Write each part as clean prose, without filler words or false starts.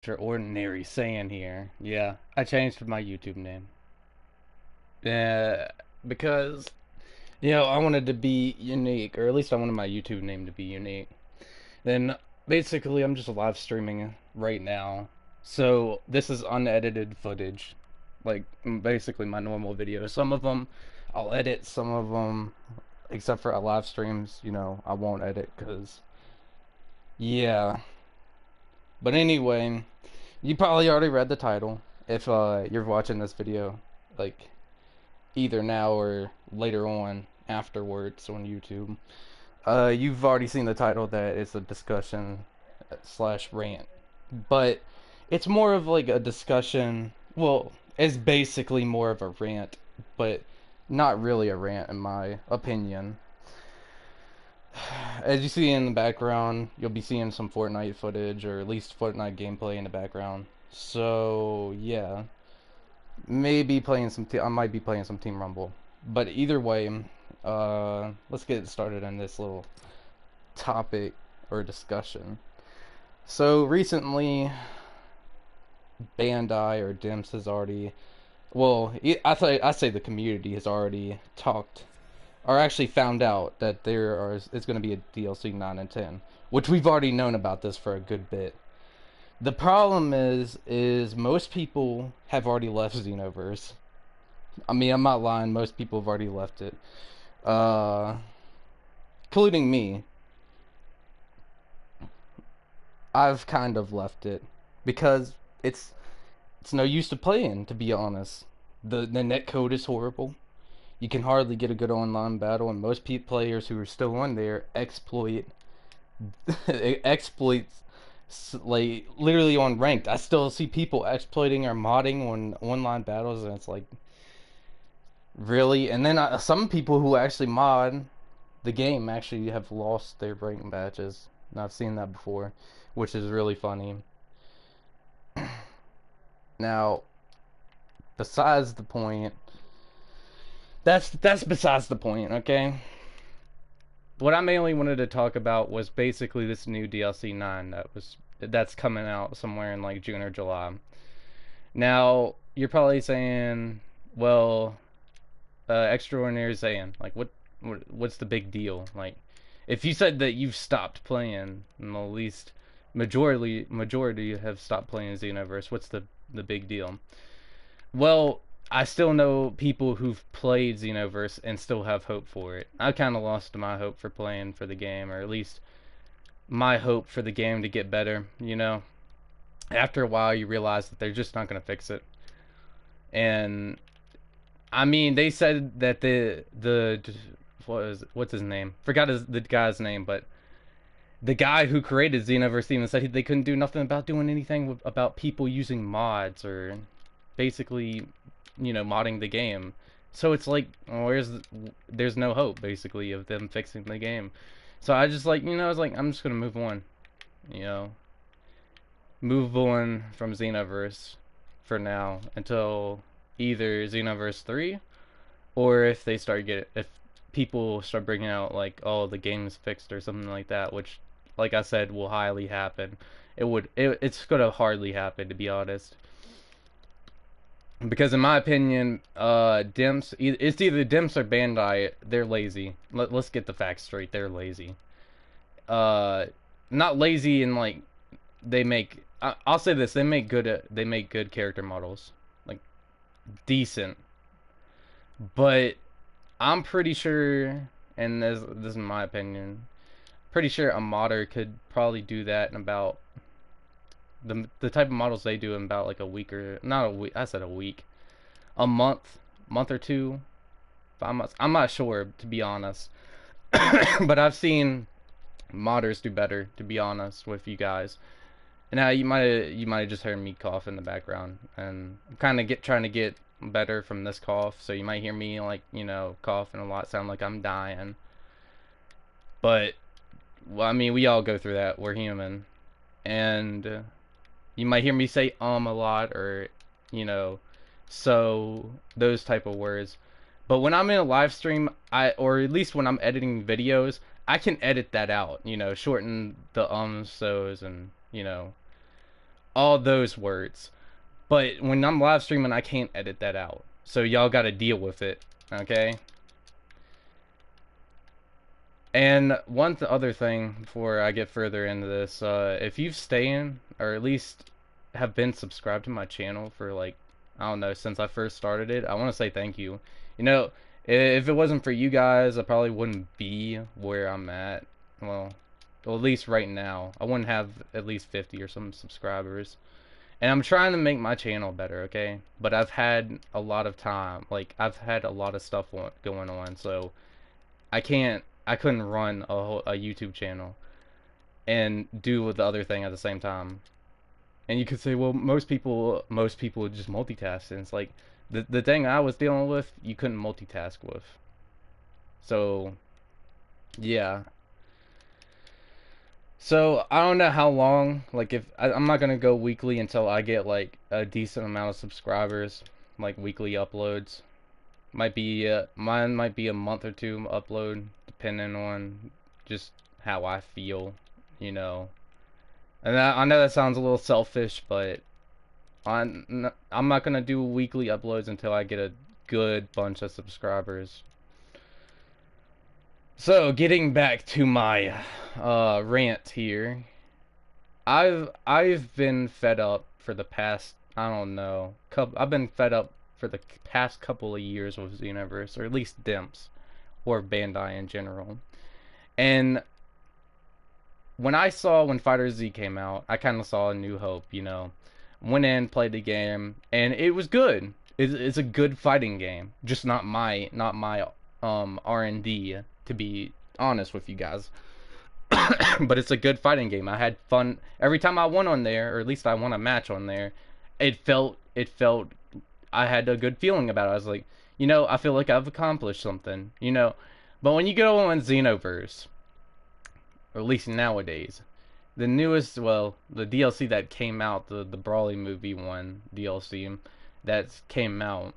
Extraordinary saying here. Yeah, I changed my YouTube name. Yeah, because I wanted to be unique, or at least I wanted my YouTube name to be unique. Then basically, I'm just live streaming right now, so this is unedited footage, like basically my normal videos. Some of them I'll edit, some of them, except for live streams, I won't edit because yeah. But anyway. You probably already read the title if you're watching this video, like either now or later on afterwards on YouTube. You've already seen the title that it's a discussion slash rant, but it's more of like a discussion. Well, it's basically more of a rant, but not really a rant in my opinion. As you see in the background, you'll be seeing some Fortnite footage, or at least Fortnite gameplay in the background. So, yeah. Maybe playing some I might be playing some Team Rumble. But either way, let's get started on this little topic or discussion. So, recently, Bandai or Dimps has already, well, I say the community has already talked or actually found out that it's going to be a DLC 9 and 10, which we've already known about this for a good bit. The problem is most people have already left Xenoverse. I mean, I'm not lying. Most people have already left it, uh, including me. I've kind of left it because it's no use to playing. To be honest, the net code is horrible. You can hardly get a good online battle, and most players who are still on there exploits like literally on ranked. I still see people exploiting or modding on online battles, and it's like really. And then some people who actually mod the game actually have lost their rank badges, and I've seen that before, which is really funny. Now, besides the point, that's besides the point. Okay, what I mainly wanted to talk about was basically this new DLC 9 that's coming out somewhere in like June or July. Now, you're probably saying, well, extraordinary saying, like what's the big deal? Like if you said that you've stopped playing, and at least majority have stopped playing Xenoverse, what's the big deal? Well, I still know people who've played Xenoverse and still have hope for it. I kind of lost my hope for playing for the game, or at least my hope for the game to get better, After a while, you realize that they're just not going to fix it. And I mean, they said that the what's his name? Forgot the guy's name, but the guy who created Xenoverse even said they couldn't do nothing about doing anything about people using mods or basically, modding the game. So it's like, there's no hope basically of them fixing the game. So I just like, I was like, I'm just gonna move on, you know, move on from Xenoverse for now until either Xenoverse 3 or if people start bringing out like, oh, the game's fixed or something like that, which like I said will highly happen. It's gonna hardly happen, to be honest, because in my opinion, it's either Dimps or Bandai. They're lazy. Let's get the facts straight. They're lazy. uh Not lazy in like they make I'll say this, they make good character models, like decent, but I'm pretty sure, and this is my opinion, pretty sure a modder could probably do that in about the type of models they do in about like a week, or not a week, I said a week, a month or two, 5 months. I'm not sure, to be honest. But I've seen modders do better, to be honest with you guys. And now you might have just heard me cough in the background, and I'm kind of trying to get better from this cough, so you might hear me like, coughing a lot, sound like I'm dying. But well, I mean, we all go through that. We're human. And you might hear me say a lot, or you know, so those type of words. But when I'm in a live stream, or at least when I'm editing videos, I can edit that out, shorten the so's, and all those words. But when I'm live streaming, I can't edit that out. So y'all got to deal with it, okay? And one other thing before I get further into this, if you've stayed or at least have been subscribed to my channel for like, I don't know, since I first started it, I want to say thank you. You know, if it wasn't for you guys, I probably wouldn't be where I'm at. Well, at least right now, I wouldn't have at least 50 or some subscribers. And I'm trying to make my channel better, okay? But I've had a lot of time, like I've had a lot of stuff going on, so I couldn't run a YouTube channel and do the other thing at the same time. And you could say, well, most people just multitask, and it's like the thing I was dealing with, you couldn't multitask with. So yeah. So I don't know how long. Like if I'm not gonna go weekly until I get like a decent amount of subscribers, like weekly uploads. Might be mine might be a month or two upload, depending on just how I feel, you know. And I know that sounds a little selfish, but I'm not gonna do weekly uploads until I get a good bunch of subscribers. So getting back to my rant here, I've been fed up for the past, I don't know, I've been fed up for the past couple of years with Xenoverse, or at least Dimps, or Bandai in general. And when Fighter Z came out, I kind of saw a new hope, you know. Went in, played the game, and it was good. It's a good fighting game, just not my R&D, to be honest with you guys. But it's a good fighting game. I had fun every time I won on there, or at least I won a match on there. It felt I had a good feeling about it. I was like, you know, I feel like I've accomplished something, you know. But when you go on Xenoverse, or at least nowadays, the newest, well, the DLC that came out, the Brawly movie one DLC that came out,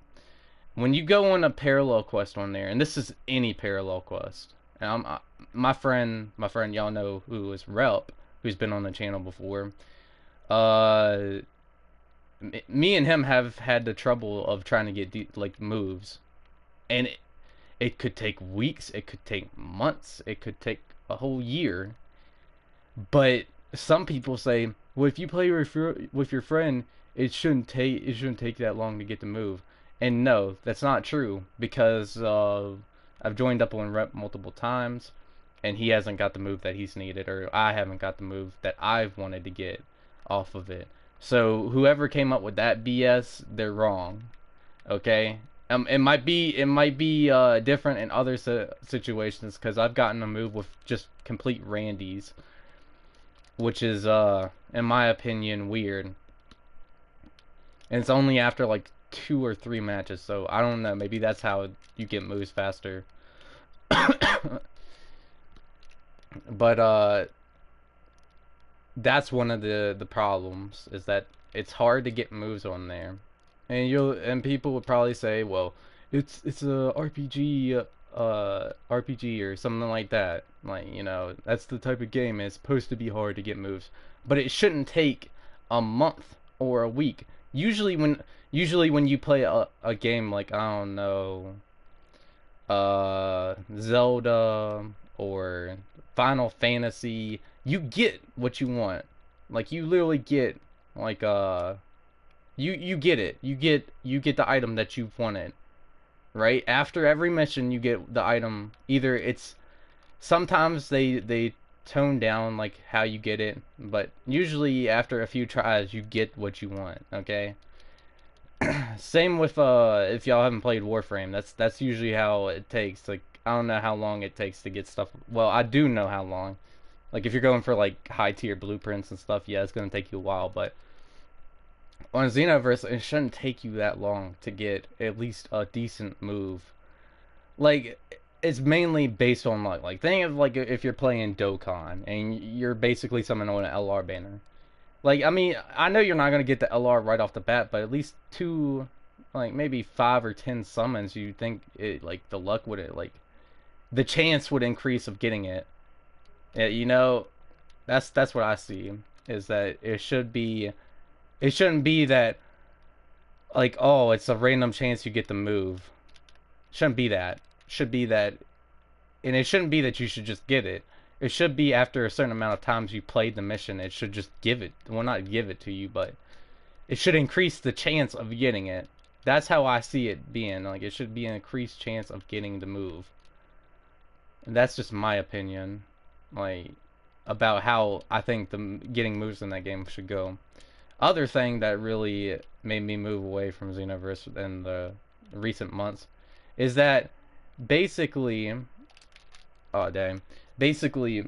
when you go on a parallel quest on there, and this is any parallel quest, and my friend, y'all know who is Rep, who's been on the channel before. Uh, Me and him have had the trouble of trying to get like moves, and it could take weeks, it could take months, it could take a whole year. But some people say, well, if you play with your friend, it shouldn't take that long to get the move. And no, that's not true, because I've joined up on Rep multiple times, and he hasn't got the move that he's needed, or I haven't got the move that I've wanted to get off of it. So whoever came up with that BS, they're wrong. Okay? It might be different in other situations, because I've gotten a move with just complete randies, which is in my opinion weird. And it's only after like 2 or 3 matches, so I don't know, maybe that's how you get moves faster. But that's one of the problems, is that it's hard to get moves on there. And people would probably say, well, it's a RPG or something like that. Like, you know, that's the type of game, it's supposed to be hard to get moves. But it shouldn't take a month or a week. Usually when you play a game like, I don't know, Zelda or Final Fantasy, you get what you want. Like, you literally get like you get it. You get the item that you've wanted. Right? After every mission you get the item. Either it's sometimes they tone down like how you get it, but usually after a few tries you get what you want, okay? Same with if y'all haven't played Warframe, that's usually how it takes. Like, I don't know how long it takes to get stuff. Well, I do know how long. Like, if you're going for like high tier blueprints and stuff, yeah, it's gonna take you a while, but on Xenoverse it shouldn't take you that long to get at least a decent move. Like, it's mainly based on like think of like if you're playing Dokkan and you're basically summoning on an LR banner. Like, I mean, I know you're not gonna get the LR right off the bat, but at least 2, like maybe 5 or 10 summons, you think it, like, the luck would, it, like, the chance would increase of getting it. Yeah, you know, that's what I see, is that it should be It shouldn't be that, like, oh, it's a random chance you get the move. Shouldn't be that. Should be that, and it shouldn't be that you should just get it. It should be after a certain amount of times you played the mission, it should just give it. Well, not give it to you, but it should increase the chance of getting it. That's how I see it being. Like, it should be an increased chance of getting the move. And that's just my opinion. Like, about how I think the getting moves in that game should go. Other thing that really made me move away from Xenoverse in the recent months is that basically, oh dang, basically,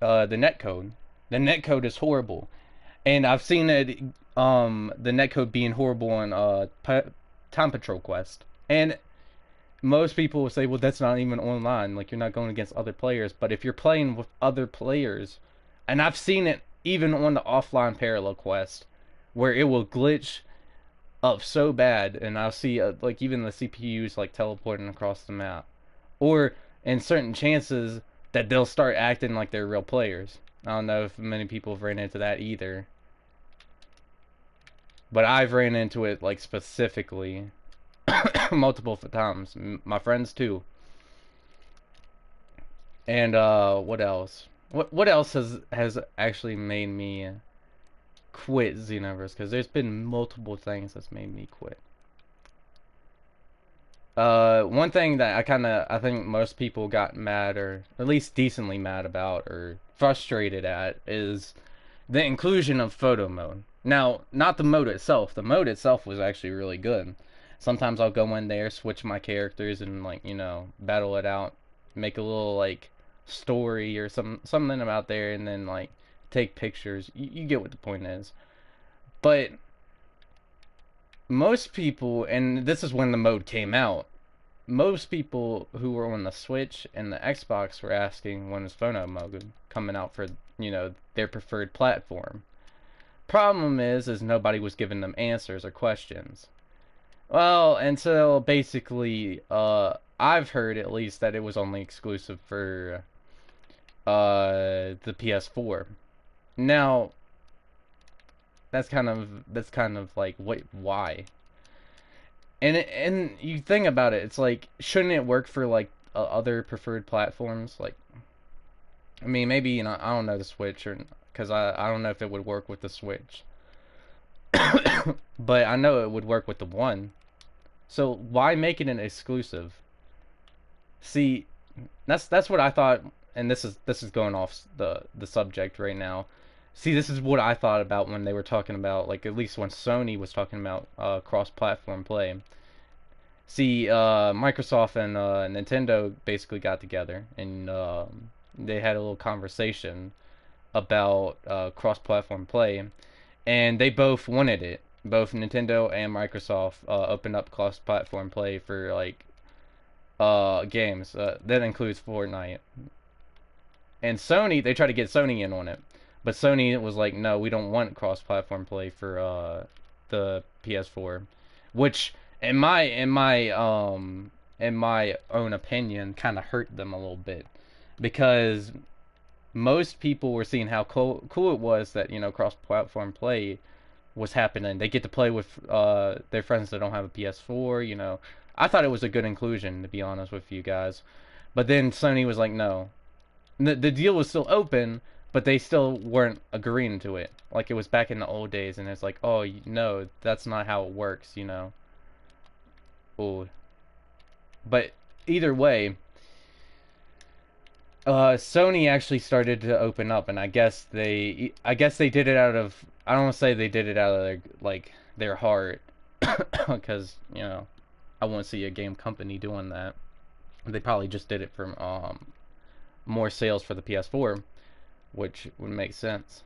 the netcode, the netcode is horrible, and I've seen it, the netcode being horrible on Time Patrol Quest, and most people will say, well, that's not even online, like you're not going against other players, but if you're playing with other players, and I've seen it even on the offline parallel quest, where it will glitch up so bad, and I'll see like even the CPUs like teleporting across the map, or in certain chances that they'll start acting like they're real players. I don't know if many people have ran into that either, but I've ran into it like specifically multiple times. My friends too. And what else? What else has actually made me quit Xenoverse? Because there's been multiple things that's made me quit. One thing that I think most people got mad, or at least decently mad about, or frustrated at, is the inclusion of photo mode. Now, not the mode itself. The mode itself was actually really good. Sometimes I'll go in there, switch my characters, and like, you know, battle it out, make a little like story or something about there, and then like take pictures. You get what the point is. But most people, and this is when the mode came out, most people who were on the Switch and the Xbox were asking when is photo mode coming out for, you know, their preferred platform. Problem is nobody was giving them answers or questions. Well, until basically, I've heard at least that it was only exclusive for the PS4. Now, that's kind of like, wait, why? And you think about it, it's like, shouldn't it work for like other preferred platforms? Like, I mean, maybe, you know, I don't know the Switch, or because I don't know if it would work with the Switch, but I know it would work with the One. So why make it an exclusive? See, that's what I thought, and this is going off the subject right now. See, this is what I thought about when they were talking about, like, at least when Sony was talking about cross-platform play. See, Microsoft and Nintendo basically got together, and they had a little conversation about cross-platform play, and they both wanted it. Both Nintendo and Microsoft opened up cross-platform play for like games. That includes Fortnite. And Sony, they tried to get Sony in on it, but Sony was like, "No, we don't want cross-platform play for the PS4," which, in my own opinion, kind of hurt them a little bit, because most people were seeing how cool it was that, you know, cross-platform play was happening. They get to play with their friends that don't have a PS4. You know, I thought it was a good inclusion, to be honest with you guys. But then Sony was like, no. The deal was still open, but they still weren't agreeing to it. Like it was back in the old days, and it's like, oh no, that's not how it works. You know. Ooh. But either way, Sony actually started to open up, and I guess they did it out of, I don't want to say they did it out of their, like, their heart, because, you know, I won't see a game company doing that. They probably just did it for more sales for the PS4, which would make sense.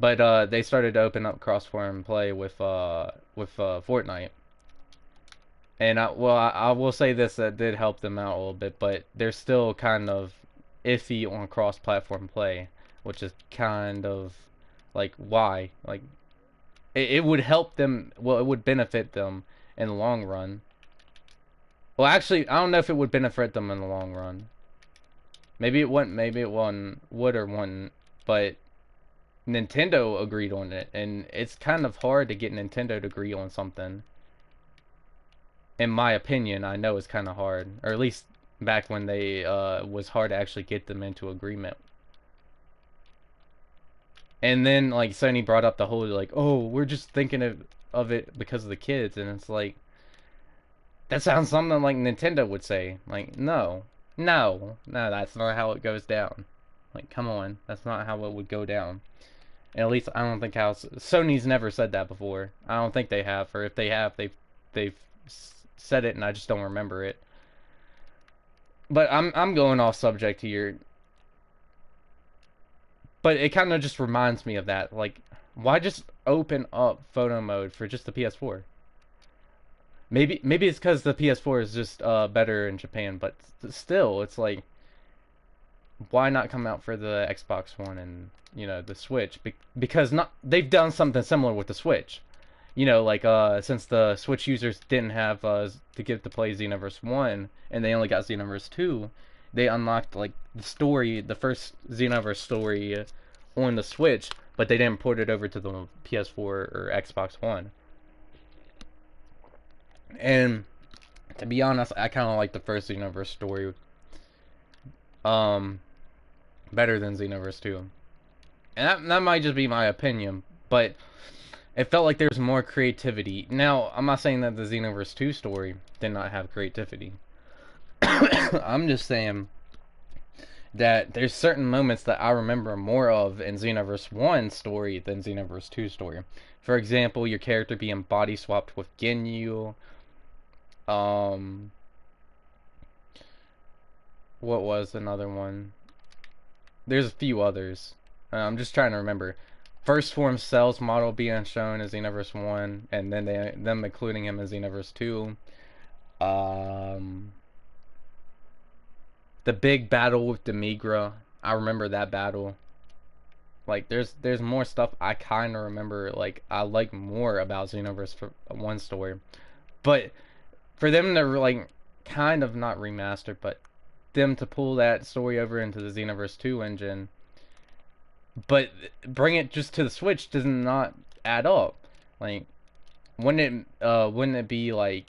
But they started to open up cross-platform play with Fortnite. And I will say this, that did help them out a little bit, but they're still kind of iffy on cross-platform play, which is kind of like, why? Like, it would help them, well, it would benefit them in the long run. Well, actually, I don't know if it would benefit them in the long run. Maybe it wouldn't, maybe it one would or wouldn't, but Nintendo agreed on it, and it's kind of hard to get Nintendo to agree on something. In my opinion, I know it's kind of hard, or at least back when they was hard to actually get them into agreement. And then like Sony brought up the whole like, oh, we're just thinking of it because of the kids, and it's like that sounds something like Nintendo would say. Like, no, no, no, that's not how it goes down. Like, come on, that's not how it would go down. And at least I don't think how Sony's never said that before. I don't think they have, or if they have, they've said it and I just don't remember it. But I'm going off subject here. But it kind of just reminds me of that. Like, why just open up photo mode for just the PS4? Maybe it's because the PS4 is just better in Japan, but still, it's like, why not come out for the Xbox One and the Switch? Because not they've done something similar with the Switch. Like since the Switch users didn't have to get to play Xenoverse 1 and they only got Xenoverse 2, they unlocked like the first Xenoverse story on the Switch, but they didn't port it over to the PS4 or Xbox One. And to be honest, I kind of like the first Xenoverse story um better than Xenoverse 2. And that might just be my opinion, but it felt like there's more creativity. Now, I'm not saying that the Xenoverse 2 story did not have creativity. I'm just saying that there's certain moments that I remember more of in Xenoverse 1 story than Xenoverse 2 story. For example, your character being body swapped with Ginyu. What was another one? There's a few others. I'm just trying to remember. First form Cell's model being shown as Xenoverse 1, and then them including him as Xenoverse 2. The big battle with Demigra, I remember that battle. Like there's more stuff I kind of remember. Like I like more about Xenoverse 1 story, but for them to like kind of not remaster, but them to pull that story over into the Xenoverse 2 engine, but bring it just to the Switch does not add up. Like, wouldn't it be like,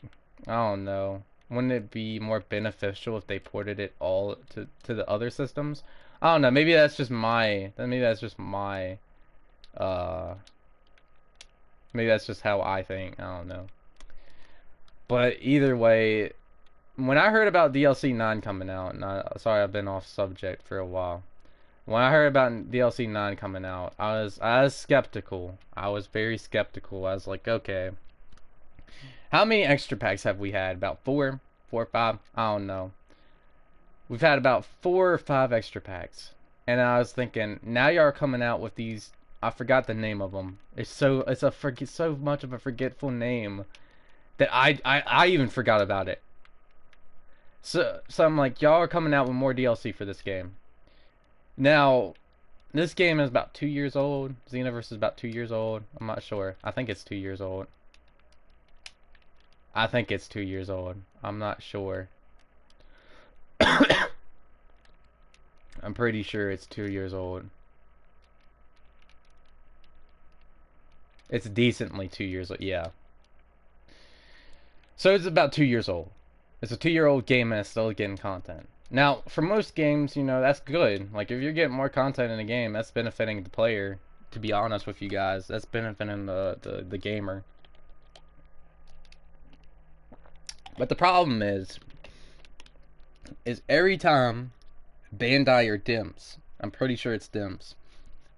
I don't know, wouldn't it be more beneficial if they ported it all to the other systems? I don't know. Uh, maybe that's just how I think. I don't know. But either way, when I heard about DLC 9 coming out, and sorry I've been off subject for a while. When I heard about DLC 9 coming out, I was skeptical. I was very skeptical. I was like, okay, how many extra packs have we had? About four or five? I don't know. We've had about 4 or 5 extra packs, and I was thinking, now y'all are coming out with these. I forgot the name of them. So much of a forgetful name that I even forgot about it. So I'm like, y'all are coming out with more DLC for this game. Now, this game is about 2 years old. Xenoverse is about 2 years old. I'm not sure. I think it's 2 years old. I think it's 2 years old. I'm not sure. I'm pretty sure it's 2 years old. It's decently 2 years old. Yeah. So it's about 2 years old. It's a 2-year-old game and it's still getting content. Now, for most games, that's good. Like, if you're getting more content in a game, that's benefiting the player. To be honest with you guys, that's benefiting the gamer. But the problem is every time Bandai or Dimps, I'm pretty sure it's Dimps,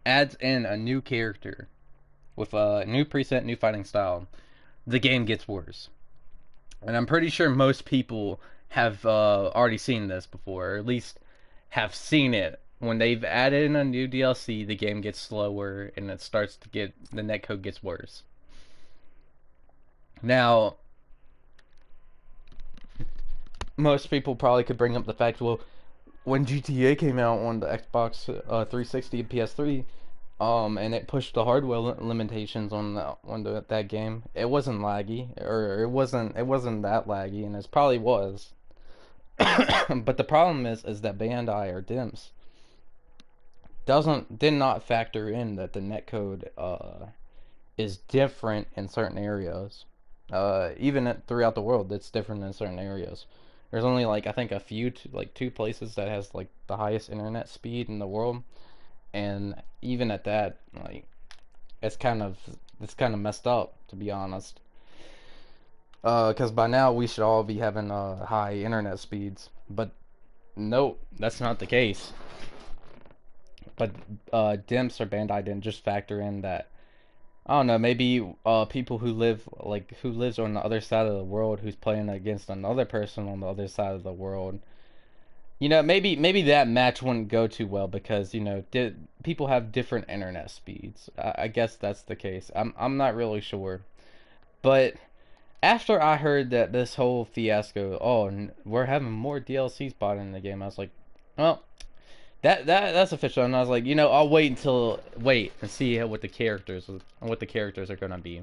adds in a new character with a new preset, new fighting style, the game gets worse. And I'm pretty sure most people have already seen this before, or at least have seen it. When they've added in a new DLC, the game gets slower and the netcode gets worse. Now, most people probably could bring up the fact, well, when GTA came out on the Xbox 360 and PS3, and it pushed the hardware limitations on that game, it wasn't laggy, or it wasn't that laggy, and it probably was. But the problem is that Bandai or Dimps did not factor in that the netcode is different in certain areas. Even throughout the world, it's different in certain areas. There's only like I think a few like two places that has like the highest internet speed in the world, and even at that, like it's kind of it's kind of messed up, to be honest. Because by now we should all be having high internet speeds, but nope, that's not the case. But Dimps or Bandai didn't just factor in that. I don't know, maybe people who lives on the other side of the world who's playing against another person on the other side of the world. Maybe that match wouldn't go too well because people have different internet speeds. I guess that's the case. I'm not really sure, but after I heard that this whole fiasco, oh, we're having more DLC spotted in the game, I was like, well, that's official. And I was like, I'll wait and see what the characters are gonna be.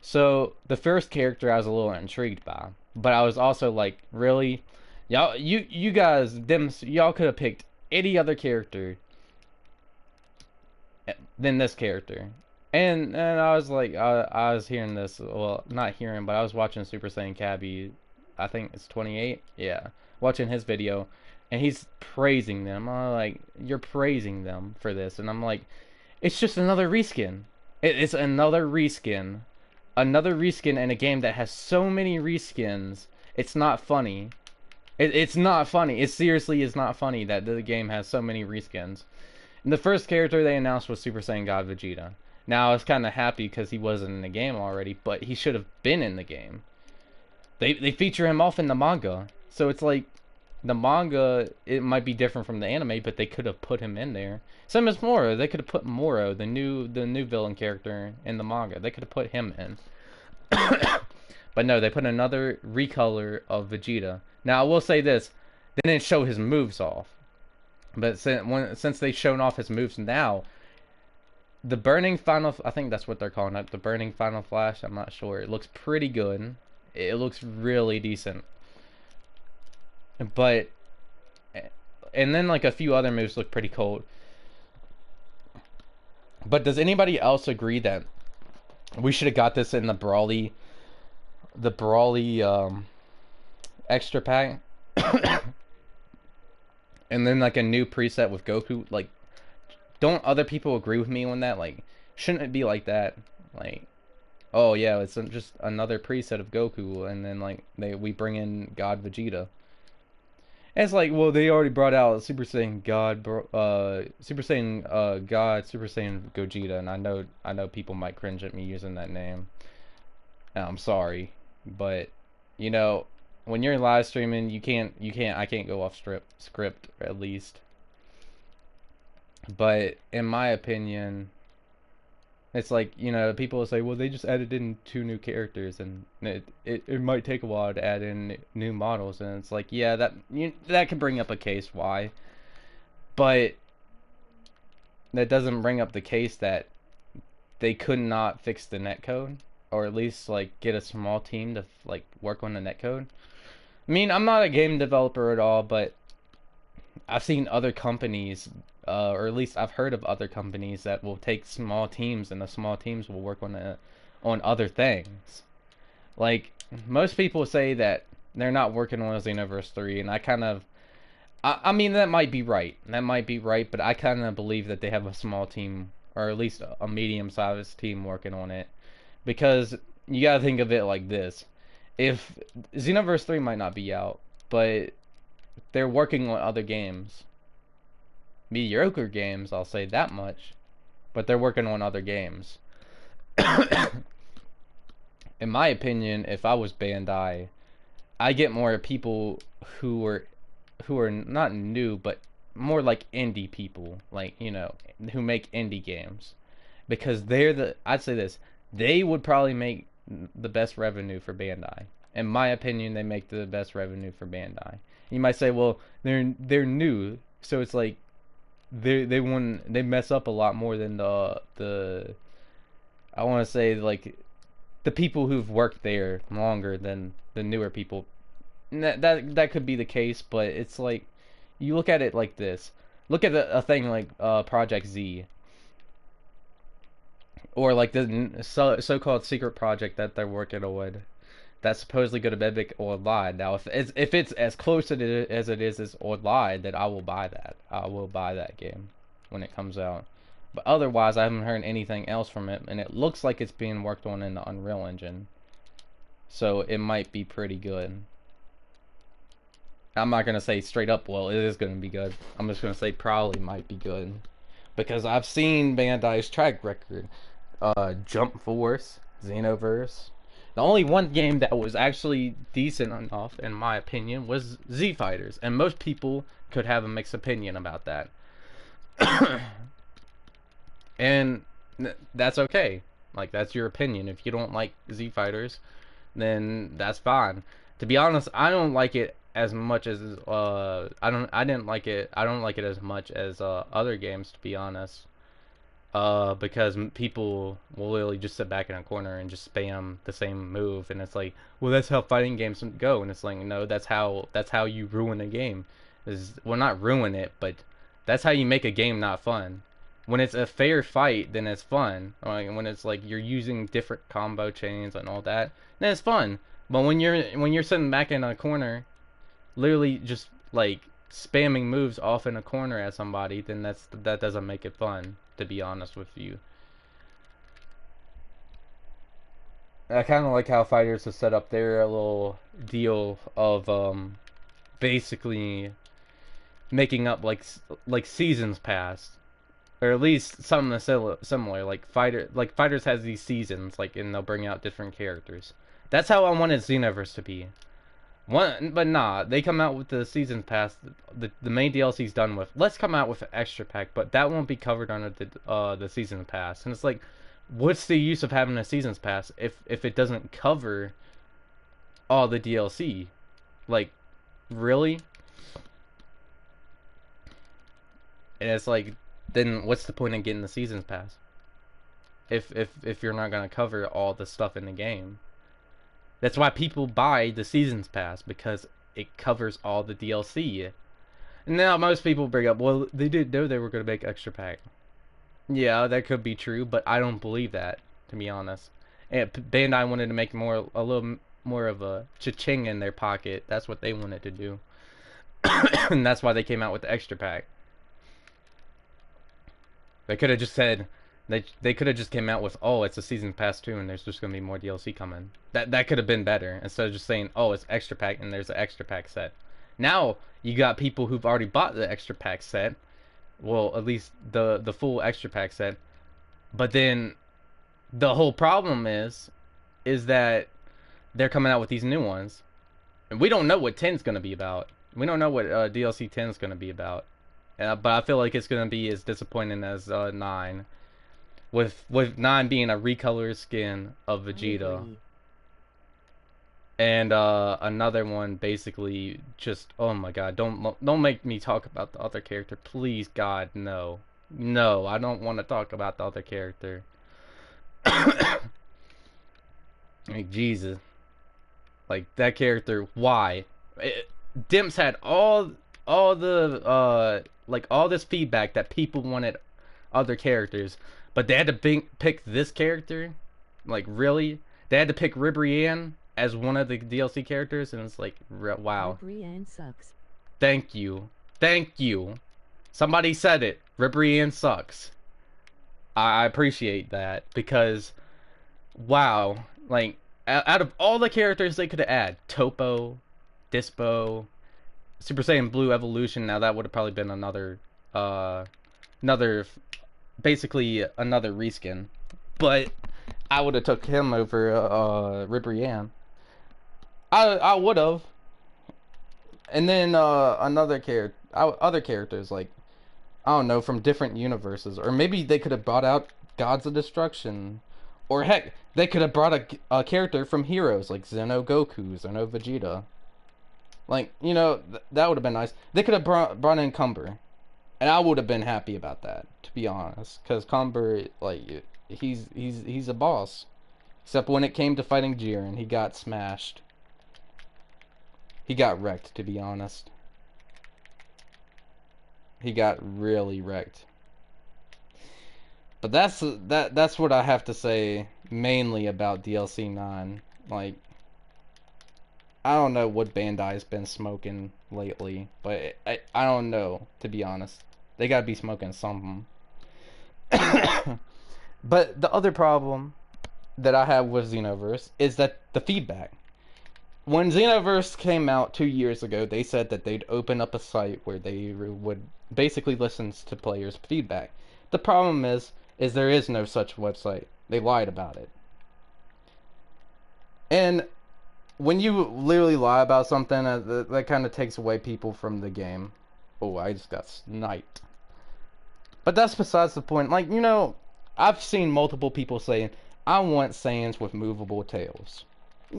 So the first character I was a little intrigued by, but I was also like, really, you guys, y'all could have picked any other character than this character. And I was like, I was hearing this, well, not hearing, but I was watching Super Saiyan Cabby, I think it's 28, yeah, watching his video, and he's praising them. I'm like, you're praising them for this, and I'm like, it's just another reskin. It's another reskin in a game that has so many reskins. It's not funny. It's not funny. It seriously is not funny that the game has so many reskins. And the first character they announced was Super Saiyan God Vegeta. Now I was kind of happy because he wasn't in the game already, but he should have been in the game. They feature him off in the manga, so it's like the manga, it might be different from the anime, but they could have put him in there. Same as Moro, they could have put Moro, the new villain character in the manga. They could have put him in. But no, they put another recolor of Vegeta. Now I will say this, they didn't show his moves off. But since they've shown off his moves now, the Burning Final, I think that's what they're calling it, the Burning Final Flash, I'm not sure. It looks pretty good. It looks really decent. But, and then like a few other moves look pretty cool. But does anybody else agree that we should have got this in the Brawly extra pack? And then like a new preset with Goku? Like, don't other people agree with me on that? Like, shouldn't it be like that? Like, oh yeah, it's just another preset of Goku, and then like we bring in God Vegeta. And it's like, well, they already brought out Super Saiyan God, Super Saiyan God, Super Saiyan Gogeta, and I know people might cringe at me using that name. And I'm sorry, but when you're live streaming, I can't go off script at least. But in my opinion, it's like, people will say, well, they just added in 2 new characters, and it might take a while to add in new models, and it's like, yeah, that can bring up a case why, but that doesn't bring up the case that they could not fix the netcode, or at least like get a small team to like work on the netcode. I mean, I'm not a game developer at all, but I've seen other companies, or at least I've heard of other companies that will take small teams, and the small teams will work on other things. Like, most people say that they're not working on Xenoverse 3, and I mean, that might be right. That might be right, but I kind of believe that they have a small team, or at least a medium-sized team working on it. Because you gotta think of it like this. If Xenoverse 3 might not be out, but they're working on other games. Mediocre games, I'll say that much. But they're working on other games. In my opinion, if I was Bandai, I get more people who are not new, but more like indie people, like, who make indie games. Because I'd say this, they would probably make the best revenue for Bandai. In my opinion, they make the best revenue for Bandai. You might say, well, they're new, so it's like they mess up a lot more than the I want to say, like, the people who've worked there longer than the newer people. And that could be the case, but it's like, you look at it like this. Look at a thing like Project Z, or like the so-called secret project that they're working on. That's supposedly going to mimic online. Now, if it's as close to it as it is as online, then I will buy that. I will buy that game when it comes out. But otherwise, I haven't heard anything else from it, and it looks like it's being worked on in the Unreal Engine. So it might be pretty good. I'm not gonna say straight up, well, it is gonna be good. I'm just gonna say probably might be good. Because I've seen Bandai's track record. Jump Force, Xenoverse. The only one game that was actually decent enough, in my opinion, was Z Fighters, and most people could have a mixed opinion about that. And that's okay. Like, that's your opinion. If you don't like Z Fighters, then that's fine. To be honest, I don't like it as much as I don't like it as much as other games, to be honest. Because people will literally just sit back in a corner and just spam the same move, and it's like, well, that's how fighting games go, and it's like, no, that's how you ruin a game. Is, well, not ruin it, but that's how you make a game not fun. When it's a fair fight, then it's fun. Like, when it's like you're using different combo chains and all that, then it's fun. But when you're sitting back in a corner, literally just like spamming moves off in a corner at somebody, then that doesn't make it fun, to be honest with you. I kind of like how fighters have set up their little deal of basically making up like seasons past, or at least something similar. Like fighters has these seasons, like, and they'll bring out different characters. That's how I wanted Xenoverse to be. One, but nah, they come out with the season pass. The main DLC's done with. Let's come out with an extra pack, but that won't be covered under the season pass. And it's like, what's the use of having a seasons pass if it doesn't cover all the DLC? Like, really? And it's like, then what's the point in getting the seasons pass if you're not gonna cover all the stuff in the game? That's why people buy the seasons pass, because it covers all the DLC. And now most people bring up, well, they didn't know they were going to make extra pack. Yeah, that could be true, but I don't believe that, to be honest. And Bandai wanted to make a little more of a cha-ching in their pocket. That's what they wanted to do. And that's why they came out with the extra pack. They could have just said, they could have just came out with, oh, it's a season pass too, and there's just gonna be more DLC coming. That could have been better, instead of just saying, oh, it's extra pack and there's an extra pack set. Now you got people who've already bought the extra pack set, well, at least the full extra pack set. But then the whole problem is that they're coming out with these new ones, and we don't know what 10's gonna be about. We don't know what DLC 10's gonna be about. But I feel like it's gonna be as disappointing as 9. With 9 being a recolored skin of Vegeta, and another one basically just, oh my god, don't make me talk about the other character, please, God, no, I don't want to talk about the other character. Like, Jesus, like, that character, why? Dimps had all the like, all this feedback that people wanted other characters, but they had to pick this character? Like, really? They had to pick Ribrianne as one of the DLC characters, and it's like, wow. Ribrianne sucks. Thank you. Thank you. Somebody said it. Ribrianne sucks. I appreciate that, because, wow. Like, out of all the characters they could have added, Topo, Dispo, Super Saiyan Blue Evolution, now that would have probably been another basically another reskin, but I would have took him over Ribrianne. I would have. And then other characters, like, I don't know, from different universes, or maybe they could have brought out Gods of Destruction, or heck, they could have brought a character from Heroes, like Xeno Goku, Xeno Vegeta. Like, you know, that would have been nice. They could have brought in Cumber, and I would have been happy about that, to be honest, because Cumber, like, he's a boss. Except when it came to fighting Jiren, he got smashed. He got wrecked, to be honest. He got really wrecked. But that's what I have to say mainly about DLC 9. Like, I don't know what Bandai's been smoking lately, but I don't know, to be honest. They gotta be smoking something. But the other problem that I have with Xenoverse is that the feedback. When Xenoverse came out 2 years ago, they said that they'd open up a site where they would basically listen to players' feedback. The problem is there is no such website. They lied about it. And when you literally lie about something, that kind of takes away people from the game. Oh, I just got sniped. But that's besides the point. Like, I've seen multiple people saying, I want Saiyans with movable tails.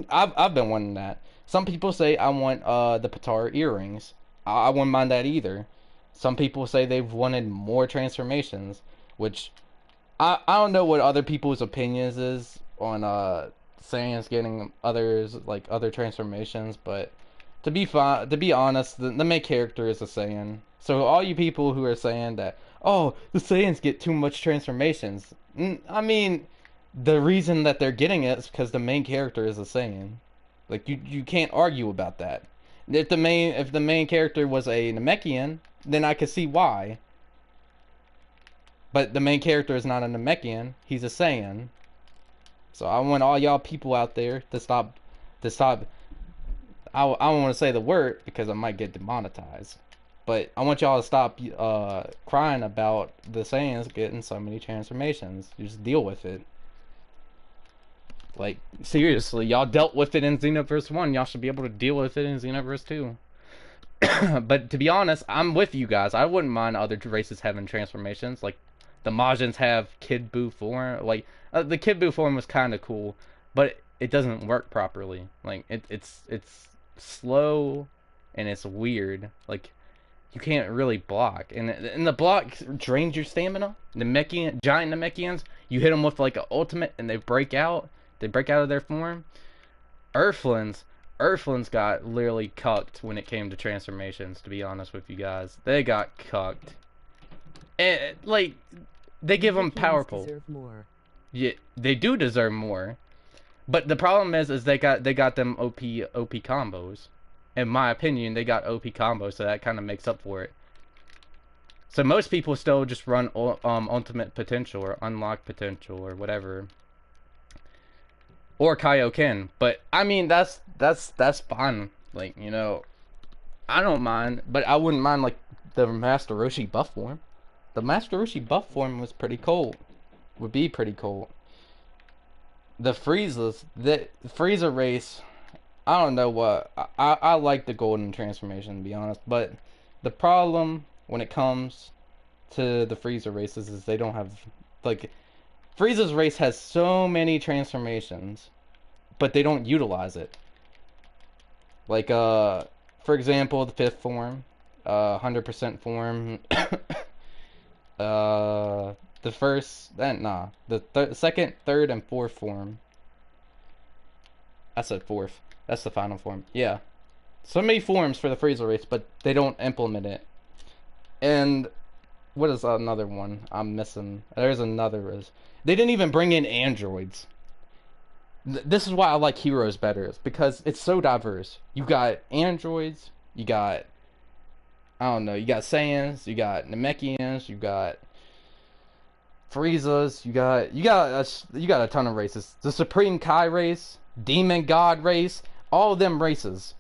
I've been wanting that. Some people say I want the Patara earrings. I wouldn't mind that either. Some people say they've wanted more transformations, which I don't know what other people's opinions is on Saiyans getting other transformations, but to be honest, the main character is a Saiyan. So all you people who are saying that, oh, the Saiyans get too much transformations, I mean, the reason that they're getting it is because the main character is a Saiyan. Like, you can't argue about that. If the main character was a Namekian, then I could see why. But the main character is not a Namekian, he's a Saiyan. So I want all y'all people out there to stop I don't want to say the word because I might get demonetized. But I want y'all to stop crying about the Saiyans getting so many transformations. Just deal with it. Like, seriously, y'all dealt with it in Xenoverse 1. Y'all should be able to deal with it in Xenoverse 2. But to be honest, I'm with you guys. I wouldn't mind other races having transformations. Like, the Majins have Kid Buu form. Like, the Kid Buu form was kind of cool, but it doesn't work properly. Like, it's slow, and it's weird. Like, you can't really block. And the block drains your stamina. Giant Namekians, you hit them with, like, an ultimate, and they break out. They break out of their form. Earthlings got literally cucked when it came to transformations, to be honest with you guys. They got cucked. And, like, they give them powerful. Deserve more. Yeah, they do deserve more. But the problem is they got them OP combos. In my opinion, they got OP combos, so that kind of makes up for it. So most people still just run ultimate potential or unlock potential or whatever. Or Kaioken, but I mean that's fine. Like, I don't mind, but I wouldn't mind like the Master Roshi buff form. The Master Roshi buff form was pretty cool. Would be pretty cool. The Frieza race, I don't know what I like the golden transformation, to be honest, but the problem when it comes to the Frieza races is they don't have like Frieza's race has so many transformations, but they don't utilize it. Like, for example, the 5th form, 100% form, the second, 3rd, and 4th form. I said 4th. That's the final form. Yeah. So many forms for the Frieza race, but they don't implement it. And what is another one I'm missing? There's another race. They didn't even bring in androids. This is why I like Heroes better, is because it's so diverse. You got androids, you got, I don't know, you got Saiyans, you got Namekians, you got Friezas, you got a ton of races. The Supreme Kai race, Demon God race, all of them races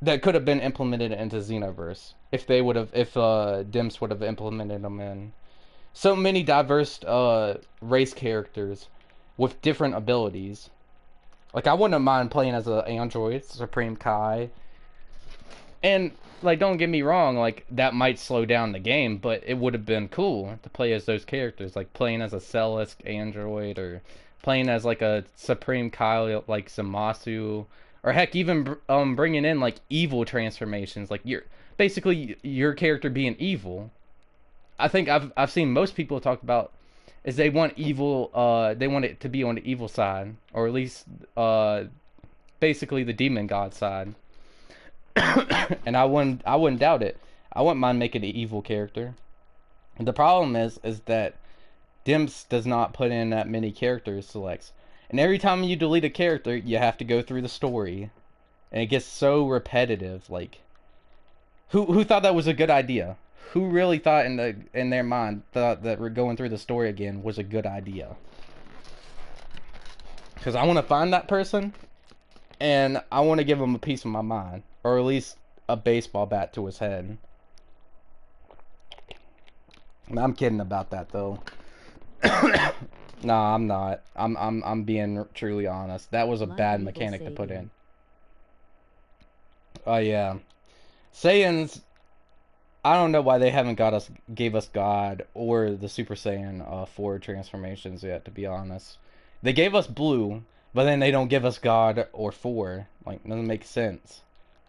that could have been implemented into Xenoverse if Dimps would have implemented them in. So many diverse race characters with different abilities. Like, I wouldn't mind playing as an android, Supreme Kai. And, like, don't get me wrong, like, that might slow down the game, but it would have been cool to play as those characters. Like, playing as a Celisk android, or playing as, like, a Supreme Kai, like Zamasu. Or, heck, even bringing in, like, evil transformations. Like, basically, your character being evil. I think I've seen most people talk about is they want evil, they want it to be on the evil side, or at least basically the demon god side. And I wouldn't doubt it. I wouldn't mind making an evil character. The problem is that Dimps does not put in that many character selects. And every time you delete a character, you have to go through the story. And it gets so repetitive. Like, who thought that was a good idea? Who really thought in their mind thought that we're going through the story again was a good idea? Because I want to find that person, and I want to give him a piece of my mind, or at least a baseball bat to his head. I'm kidding about that though. Nah, I'm not. I'm being truly honest. That was a bad mechanic to put in. Oh yeah, Saiyans. I don't know why they haven't gave us God or the Super Saiyan 4 transformations yet. To be honest, they gave us Blue, but then they don't give us God or 4. Like, doesn't make sense.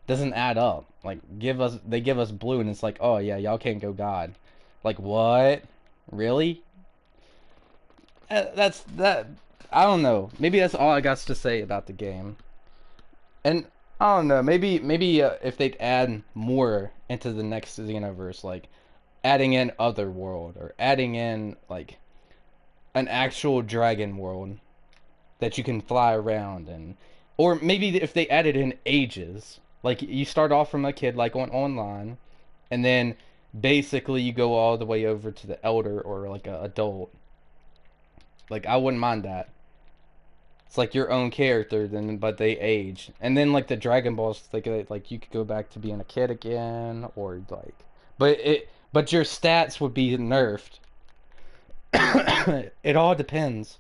Doesn't add up. Like, they give us Blue, and it's like, oh yeah, y'all can't go God. Like, what? Really? That's that. I don't know. Maybe that's all I got to say about the game. And I don't know. Maybe if they'd add more into the next Xenoverse, like adding in Otherworld or adding in like an actual dragon world that you can fly around and, or maybe if they added in ages, like you start off from a kid like on online, and then basically you go all the way over to the elder or like a adult. Like, I wouldn't mind that. It's like your own character, then but they age, and then like the Dragon Balls, like you could go back to being a kid again, or like, but your stats would be nerfed. It all depends.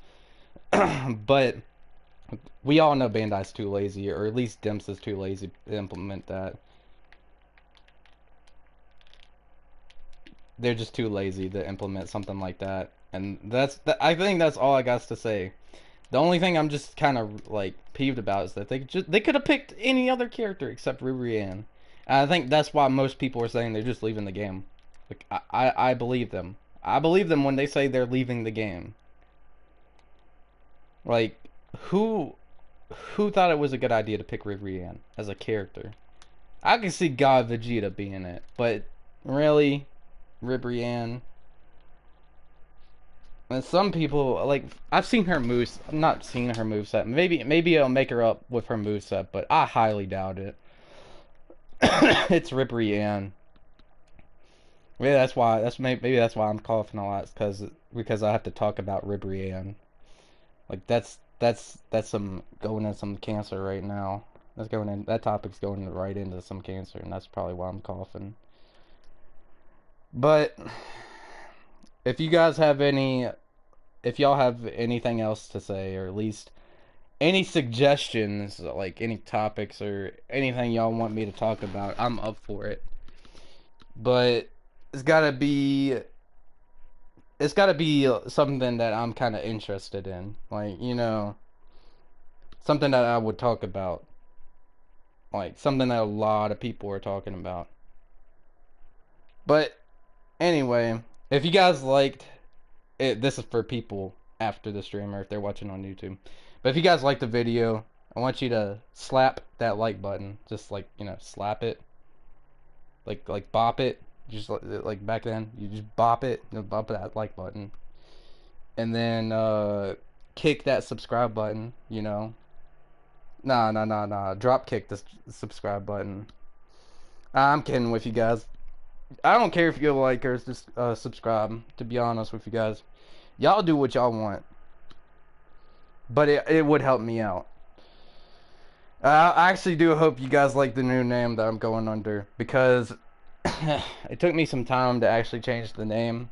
But we all know Bandai's too lazy, or at least Dimps is too lazy to implement that. They're just too lazy to implement something like that, and I think that's all I got to say. The only thing I'm just kind of like peeved about is that they could have picked any other character except Ribrianne. And I think that's why most people are saying they're just leaving the game. Like, I believe them. I believe them when they say they're leaving the game. Like, who thought it was a good idea to pick Ribrianne as a character? I can see God Vegeta being it, but really, Ribrianne. And some people, like, I've seen her moves, not seen her moveset. Maybe I'll make her up with her moveset, but I highly doubt it. It's Ribrianne. Maybe that's why I'm coughing a lot, because I have to talk about Ribrianne. Like, that's some going in some cancer right now. That topic's going right into some cancer, and that's probably why I'm coughing. But if you guys have if y'all have anything else to say, or at least any suggestions, like any topics or anything y'all want me to talk about, I'm up for it. But it's gotta be something that I'm kind of interested in, like, something that I would talk about, like something that a lot of people are talking about. But anyway, if you guys liked it, this is for people after the stream or if they're watching on YouTube. But if you guys liked the video, I want you to slap that like button. Just like, slap it. Like bop it. Just like back then, you just bop it, bop that like button. And then kick that subscribe button, Nah. Drop kick the subscribe button. I'm kidding with you guys. I don't care if you like or just subscribe, to be honest with you guys. Y'all do what y'all want. But it would help me out. I actually do hope you guys like the new name that I'm going under, because it took me some time to actually change the name.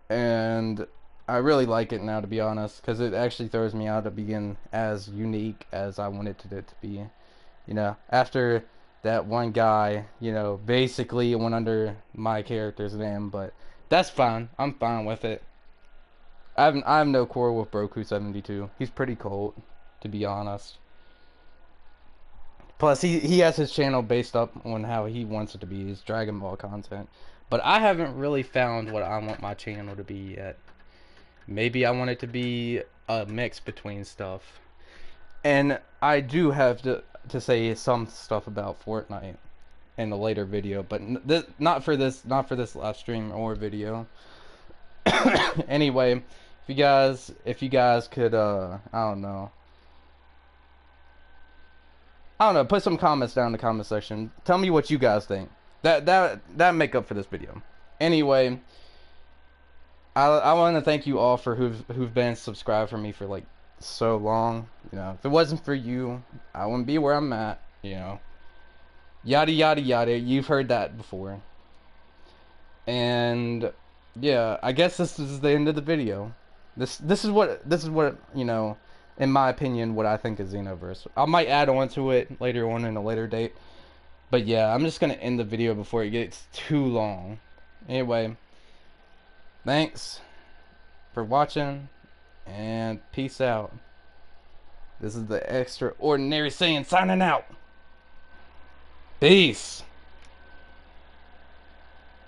And I really like it now, to be honest, because it actually throws me out of being as unique as I wanted it to be. After that one guy, basically went under my character's name, but that's fine. I'm fine with it. I have no quarrel with Broku72. He's pretty cold, to be honest. Plus, he has his channel based up on how he wants it to be, his Dragon Ball content. But I haven't really found what I want my channel to be yet. Maybe I want it to be a mix between stuff. And I do have to say some stuff about Fortnite. in a later video, but not for this live stream or video. Anyway, if you guys could I don't know, put some comments down in the comment section. Tell me what you guys think. That make up for this video. Anyway, I want to thank you all for who've been subscribed for me for like so long. You know, if it wasn't for you, I wouldn't be where I'm at. You know, yada yada yada. You've heard that before. And yeah, I guess this is the end of the video. This is what you know, in my opinion, what I think is Xenoverse. I might add on to it later on in a later date. But yeah, I'm just gonna end the video before it gets too long. Anyway, thanks for watching, and peace out. This is the Extraordinary Saiyan signing out. Peace.